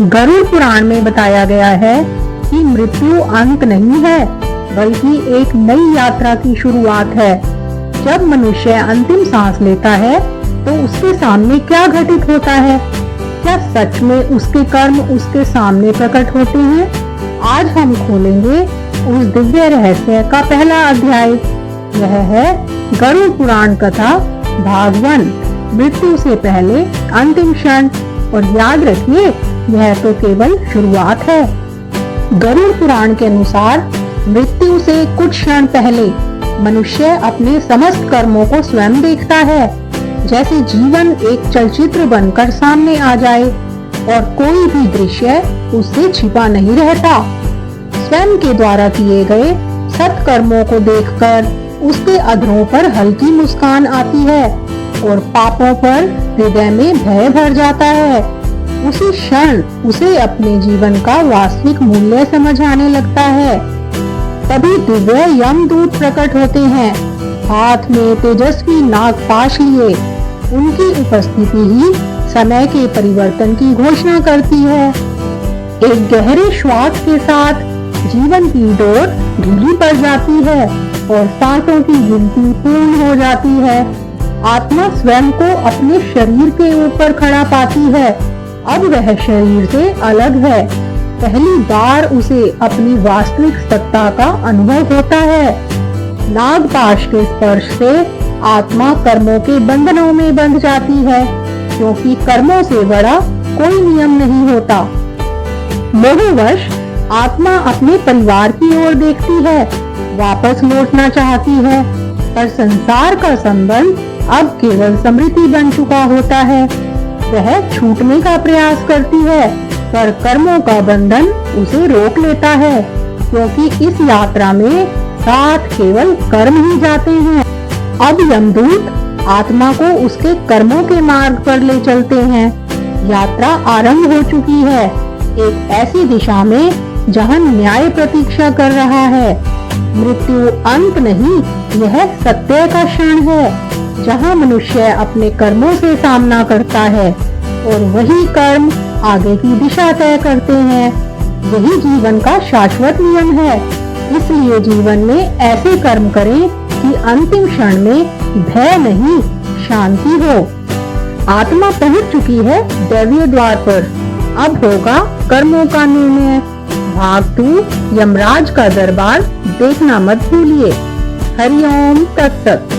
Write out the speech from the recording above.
गरुड़ पुराण में बताया गया है कि मृत्यु अंत नहीं है, बल्कि एक नई यात्रा की शुरुआत है। जब मनुष्य अंतिम सांस लेता है तो उसके सामने क्या घटित होता है? क्या सच में उसके कर्म उसके सामने प्रकट होते हैं? आज हम खोलेंगे उस दिव्य रहस्य का पहला अध्याय। यह है गरुड़ पुराण कथा भाग 1, मृत्यु से पहले अंतिम क्षण। और याद रखिए, यह तो केवल शुरुआत है। गरुड़ पुराण के अनुसार मृत्यु से कुछ क्षण पहले मनुष्य अपने समस्त कर्मों को स्वयं देखता है, जैसे जीवन एक चलचित्र बनकर सामने आ जाए और कोई भी दृश्य उससे छिपा नहीं रहता। स्वयं के द्वारा किए गए सत्कर्मों को देखकर उसके अधरों पर हल्की मुस्कान आती है और पापों पर हृदय में भय भर जाता है। उसी क्षण उसे अपने जीवन का वास्तविक मूल्य समझ आने लगता है। तभी दिव्य यमदूत प्रकट होते हैं, हाथ में तेजस्वी नागपाश लिए। उनकी उपस्थिति ही समय के परिवर्तन की घोषणा करती है। एक गहरे श्वास के साथ जीवन की डोर ढीली पड़ जाती है और सांसों की गिनती पूर्ण हो जाती है। आत्मा स्वयं को अपने शरीर के ऊपर खड़ा पाती है। अब वह शरीर से अलग है। पहली बार उसे अपनी वास्तविक सत्ता का अनुभव होता है। नागपाश के स्पर्श से आत्मा कर्मों के बंधनों में बंध जाती है, क्योंकि कर्मों से बड़ा कोई नियम नहीं होता। मोहवश आत्मा अपने परिवार की ओर देखती है, वापस लौटना चाहती है, पर संसार का संबंध अब केवल स्मृति बन चुका होता है। वह छूटने का प्रयास करती है, पर कर्मों का बंधन उसे रोक लेता है, क्योंकि इस यात्रा में साथ केवल कर्म ही जाते हैं। अब यमदूत आत्मा को उसके कर्मों के मार्ग पर ले चलते हैं। यात्रा आरंभ हो चुकी है, एक ऐसी दिशा में जहां न्याय प्रतीक्षा कर रहा है। मृत्यु अंत नहीं, यह सत्य का क्षण है, जहां मनुष्य अपने कर्मों से सामना करता है और वही कर्म आगे की दिशा तय करते हैं। यही जीवन का शाश्वत नियम है। इसलिए जीवन में ऐसे कर्म करें कि अंतिम क्षण में भय नहीं, शांति हो। आत्मा पहुंच चुकी है दैवीय द्वार पर। अब होगा कर्मों का निर्णय। भाग 2, यमराज का दरबार देखना मत भूलिए। हरिओम तत्सत।